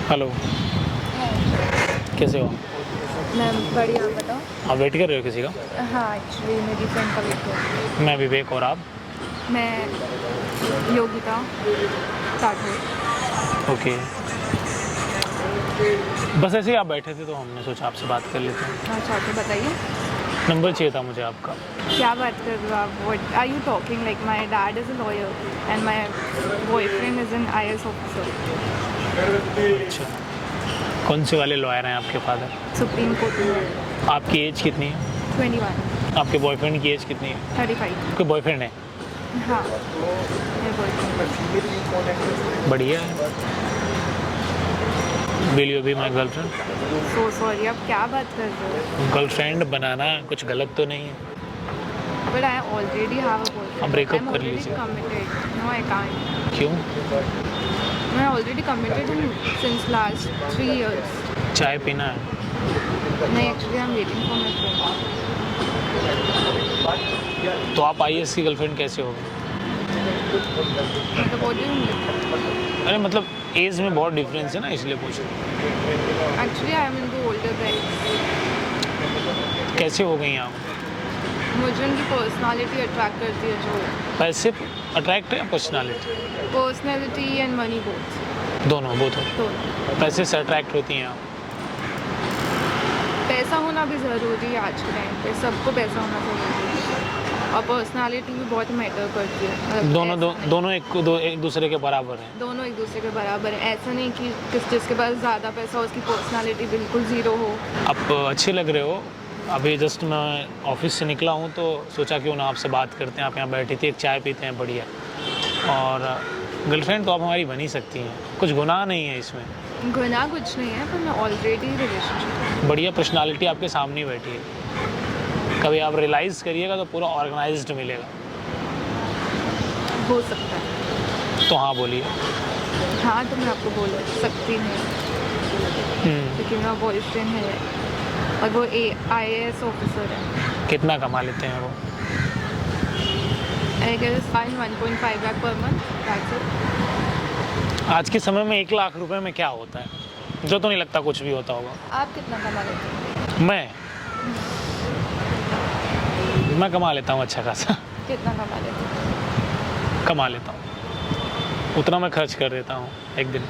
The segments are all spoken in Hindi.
हेलो, कैसे हो? मैं बढ़िया, आप बताओ। आप वेट कर रहे हो किसी का? हाँ, एक्चुअली मेरी फ्रेंड का वेट कर रही है। मैं विवेक, और आप? मैं योगिता राठौर। ओके, बस ऐसे ही आप बैठे थे तो हमने सोचा आपसे बात कर लेते हैं। अच्छा, तो बताइए नंबर चाहिए था मुझे आपका। क्या बात कर रहे हो आप? What are you talking? Like my dad is a lawyer and my boyfriend is an IAS officer, अच्छा, कौन से वाले लॉयर हैं आपके फादर? सुप्रीम कोर्ट में। आपकी एज कितनी है? 21, आपके बॉयफ्रेंड की एज कितनी है? 35। आपके बॉयफ्रेंड है? हाँ, मेरे बॉयफ्रेंड। बढ़िया है। Will you be my girlfriend? So sorry, आप क्या बात कर रहे हो? गर्लफ्रेंड बनाना कुछ गलत तो नहीं है? But I already have a boyfriend. अब breakup कर लीजिए। कमिटेड। No, I can't. क्यों? मैं ऑलरेडी कमिटेड हूँ सिंस लास्ट 3 years। चाय पीना है? नहीं, actually I am waiting for my friend. तो आप आईएएस की गर्लफ्रेंड कैसे हो गई? मतलब बोल रही हूँ, अरे मतलब एज में बहुत डिफरेंस है ना, इसलिए पूछ रहा हूँ। Actually I am into older guys. कैसे हो गई आप? मुझे उनकी पर्सनालिटी अट्रैक्ट करती है, जो पैसे अट्रैक्ट है या personality? Personality and money both. दोनों, बोथ हो। तो पैसे से अट्रैक्ट होती हैं आप? पैसा होना भी ज़रूरी है आज के टाइम पे, सबको पैसा होना ज़रूरी है, और पर्सनालिटी भी बहुत मैटर करती है। मतलब दोनों एक दूसरे के बराबर हैं? दोनों एक दूसरे के बराबर है। ऐसा नहीं कि जिसके पास ज़्यादा पैसा हो उसकी पर्सनालिटी बिल्कुल ज़ीरो हो। आप अच्छे लग रहे हो। अभी जस्ट मैं ऑफिस से निकला हूँ तो सोचा क्यों ना आपसे बात करते हैं। आप यहाँ बैठी थी, एक चाय पीते हैं, बढ़िया। और गर्लफ्रेंड तो आप हमारी बन ही सकती हैं, कुछ गुनाह नहीं है इसमें। गुनाह कुछ नहीं है, पर मैं ऑलरेडी रिलेशनशिप। बढ़िया पर्सनालिटी आपके सामने ही बैठी है। कभी आप रियलाइज़ करिएगा तो पूरा ऑर्गेनाइज्ड मिलेगा। हो सकता है। तो हाँ बोलिए। हाँ, तो मैं आपको बोल सकती हूँ क्योंकि मेरा बॉयफ्रेंड है और वो आईएएस ऑफिसर है। कितना कमा लेते हैं वो? I guess 1.5 lakh per month. That's it. आज के समय में 1 लाख रुपए में क्या होता है? जो तो नहीं लगता कुछ भी होता होगा। आप कितना कमा लेते हैं? मैं कमा लेता हूँ अच्छा खासा। कितना कमा लेते हैं? कमा लेता हूँ, उतना मैं खर्च कर देता हूँ एक दिन।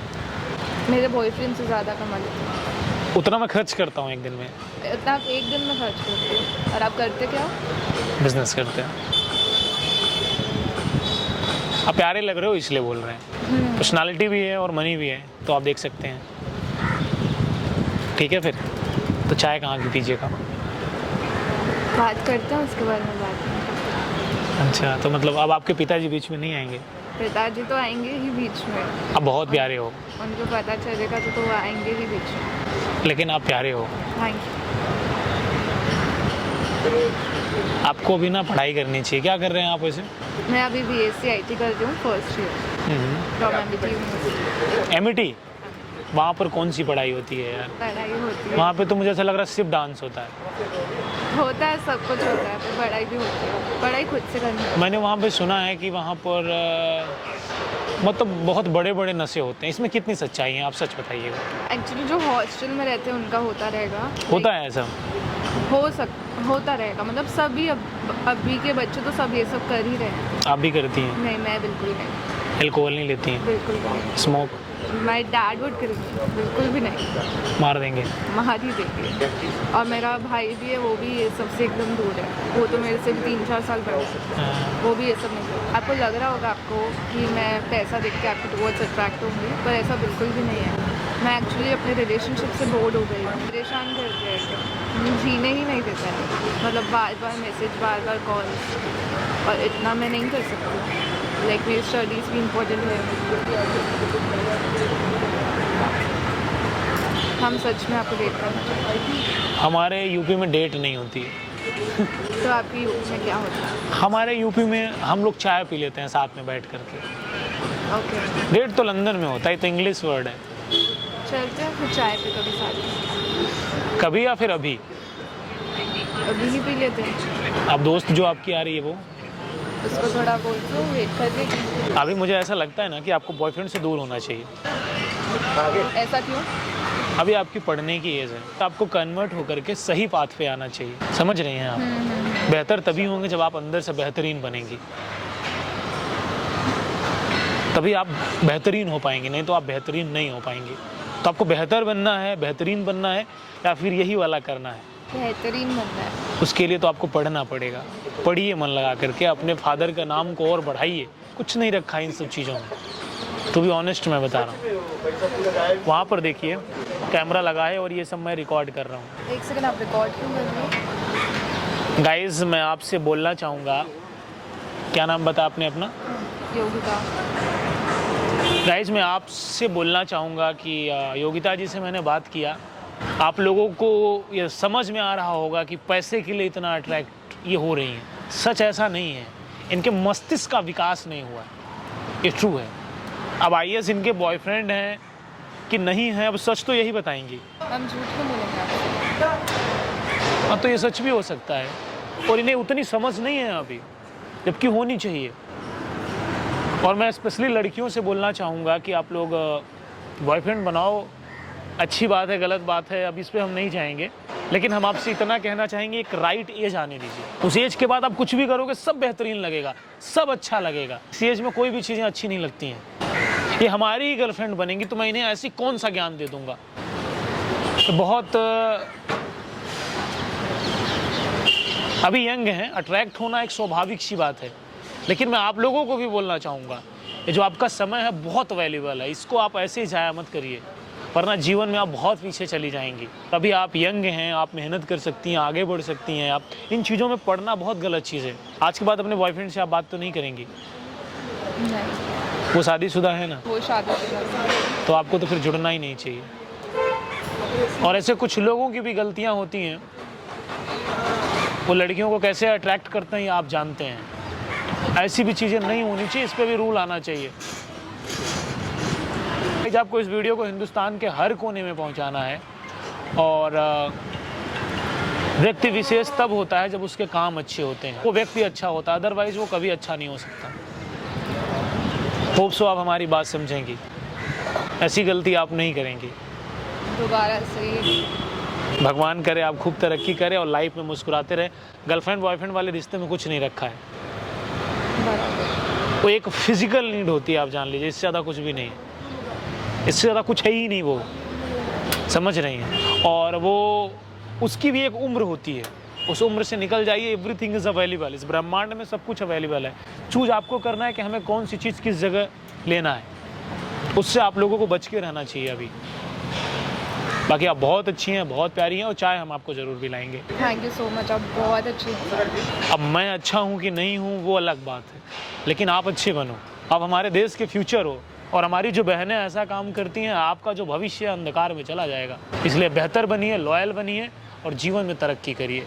मेरे बॉयफ्रेंड से ज़्यादा कमा लेते हैं। उतना मैं खर्च करता हूँ एक दिन में। इतना आप एक दिन में खर्च करते हो, और आप करते क्या हो? बिजनेस करते हैं। आप प्यारे लग रहे हो इसलिए बोल रहे हैं। पर्सनालिटी भी है और मनी भी है, तो आप देख सकते हैं। ठीक है, फिर तो चाय कहाँ की पीजिएगा? बात करते हैं उसके बारे में बात। अच्छा, तो मतलब अब आपके पिताजी बीच में नहीं आएंगे? पिताजी तो आएंगे ही बीच में। आप बहुत प्यारे हो। उनको पता चलेगा तो वो आएंगे ही बीच में। लेकिन आप प्यारे हो। Thank you. आपको अभी ना पढ़ाई करनी चाहिए। क्या कर रहे हैं आप वैसे? मैं अभी बीएससी आईटी कर रही हूँ, first year from MET university. MET? वहाँ पर कौन सी पढ़ाई होती है यार? पढ़ाई होती है वहाँ पे तो मुझे ऐसा लग रहा है सिर्फ डांस होता है। होता है, सब कुछ होता है, पर पढ़ाई भी होती है। पढ़ाई खुद से करनी है। मैंने वहाँ पे सुना है कि वहाँ पर मतलब बहुत बड़े बड़े नशे होते हैं। इसमें कितनी सच्चाई है, आप सच बताइएगा। एक्चुअली जो हॉस्टल में रहते हैं उनका होता रहेगा। होता है ऐसा? होता रहेगा, मतलब सभी अभी के बच्चे तो सब ये सब कर ही रहे हैं। आप भी करती हैं? नहीं, मैं बिल्कुल नहीं। एल्कोहल नहीं लेती हैं? बिल्कुल भी नहीं। Smoke? My dad would kill me. बिल्कुल भी नहीं। मार देंगे? मार ही देंगे। और मेरा भाई भी है, वो भी ये सब से एकदम दूर है। वो तो मेरे से भी 3-4 साल बड़ा है। वो भी ये सब नहीं। आपको लग रहा होगा आपको कि मैं पैसा देख के आपके टुवर्ड्स अट्रैक्ट होंगी, पर ऐसा बिल्कुल भी नहीं है। मैं एक्चुअली अपने रिलेशनशिप से बोर्ड हो गई हूँ। परेशान करते हैं, जीने ही नहीं देता है। मतलब बार बार मैसेज, बार बार कॉल, और इतना मैं नहीं कर सकती। लाइक मेरी स्टडीज़ भी इम्पोर्टेंट है। हम सच में आपको डेट करना चाहते हैं। हमारे यूपी में डेट नहीं होती है। तो आपकी यूपी में क्या होता है? हमारे यूपी में हम लोग चाय पी लेते हैं साथ में बैठ करके। ओके, डेट तो लंदन में होता है, तो इंग्लिश वर्ड है। चलते हैं फिर चाय पे कभी साथ। कभी या फिर अभी? अभी ही पी लेते हैं। अब दोस्त जो आपकी आ रही है वो? उसको थोड़ा बोल दो वेट कर लेगी। अभी मुझे ऐसा लगता है ना कि आपको बॉयफ्रेंड से दूर होना चाहिए। ऐसा क्यों? अभी आपकी पढ़ने की एज है, तो आपको कन्वर्ट होकर के सही पाथ पे आना चाहिए। समझ रही हैं आप? बेहतर तभी होंगे जब आप अंदर से बेहतरीन बनेंगी, तभी आप बेहतरीन हो पाएंगे, नहीं तो आप बेहतरीन नहीं हो पाएंगे। तो आपको बेहतर बनना है, बेहतरीन बनना है, या फिर यही वाला करना है? बेहतरीन बनना है। उसके लिए तो आपको पढ़ना पड़ेगा। पढ़िए मन लगा करके, अपने फादर का नाम को और बढ़ाइए। कुछ नहीं रखा इन सब चीज़ों में, तो भी ऑनेस्ट मैं बता रहा हूँ। वहाँ पर देखिए कैमरा लगा है और ये सब मैं रिकॉर्ड कर रहा हूँ। एक सेकंड, आप रिकॉर्ड क्यों कर रहे हो? गाइज मैं आपसे बोलना चाहूँगा, क्या नाम बता आपने अपना? योगिता। गाइज मैं आपसे बोलना चाहूँगा कि योगिता जी से मैंने बात किया। आप लोगों को ये समझ में आ रहा होगा कि पैसे के लिए इतना अट्रैक्ट ये हो रही हैं। सच ऐसा नहीं है, इनके मस्तिष्क का विकास नहीं हुआ है, ये ट्रू है। अब IAS इनके बॉयफ्रेंड हैं कि नहीं है, अब सच तो यही बताएंगी। हम झूठ क्यों बोलेंगे आपसे? हाँ, तो ये सच भी हो सकता है, और इन्हें उतनी समझ नहीं है अभी, जबकि होनी चाहिए। और मैं स्पेशली लड़कियों से बोलना चाहूँगा कि आप लोग बॉयफ्रेंड बनाओ, अच्छी बात है, गलत बात है, अब इस पर हम नहीं जाएंगे। लेकिन हम आपसे इतना कहना चाहेंगे, एक राइट एज आने दीजिए। उस एज के बाद आप कुछ भी करोगे सब बेहतरीन लगेगा, सब अच्छा लगेगा। इस एज में कोई भी चीज़ें अच्छी नहीं लगती हैं। ये हमारी ही गर्लफ्रेंड बनेंगी तो मैं इन्हें ऐसी कौन सा ज्ञान दे दूँगा? तो बहुत अभी यंग हैं, अट्रैक्ट होना एक स्वाभाविक सी बात है। लेकिन मैं आप लोगों को भी बोलना चाहूँगा, ये जो आपका समय है बहुत वैल्यूबल है, इसको आप ऐसे ही ज़ाया मत करिए, वरना जीवन में आप बहुत पीछे चली जाएंगी। अभी आप यंग हैं, आप मेहनत कर सकती हैं, आगे बढ़ सकती हैं। आप इन चीज़ों में पढ़ना बहुत गलत चीज़ है। आज के बाद अपने बॉयफ्रेंड से आप बात तो नहीं करेंगी? नहीं। वो शादीशुदा है ना? वो शादीशुदा है। तो आपको तो फिर जुड़ना ही नहीं चाहिए। और ऐसे कुछ लोगों की भी गलतियाँ होती हैं, वो लड़कियों को कैसे अट्रैक्ट करते हैं ये आप जानते हैं। ऐसी भी चीज़ें नहीं होनी चाहिए, इस पर भी रूल आना चाहिए। आपको इस वीडियो को हिंदुस्तान के हर कोने में पहुंचाना है, और व्यक्ति विशेष तब होता है जब उसके काम अच्छे होते हैं, वो व्यक्ति अच्छा होता है, अदरवाइज वो कभी अच्छा नहीं हो सकता। होप सो आप हमारी बात समझेंगी, ऐसी गलती आप नहीं करेंगी दोबारा से। भगवान करे आप खूब तरक्की करें और लाइफ में मुस्कुराते रहे। गर्लफ्रेंड बॉयफ्रेंड वाले रिश्ते में कुछ नहीं रखा है, वो एक फिजिकल नीड होती है, आप जान लीजिए, इससे ज़्यादा कुछ भी नहीं है, इससे ज़्यादा कुछ है ही नहीं। वो समझ रही हैं? और वो उसकी भी एक उम्र होती है, उस उम्र से निकल जाइए। एवरीथिंग इज़ अवेलेबल, इस ब्रह्मांड में सब कुछ अवेलेबल है। चूज आपको करना है कि हमें कौन सी चीज़ किस जगह लेना है, उससे आप लोगों को बच के रहना चाहिए अभी। बाकी आप बहुत अच्छी हैं, बहुत प्यारी हैं, और चाय हम आपको ज़रूर पिलाएंगे। थैंक यू सो मच, आप बहुत अच्छी हैं। अब मैं अच्छा हूँ कि नहीं हूँ वो अलग बात है, लेकिन आप अच्छे बनो। आप हमारे देश के फ्यूचर हो, और हमारी जो बहनें ऐसा काम करती हैं, आपका जो भविष्य अंधकार में चला जाएगा। इसलिए बेहतर बनिए, लॉयल बनिए, और जीवन में तरक्की करिए।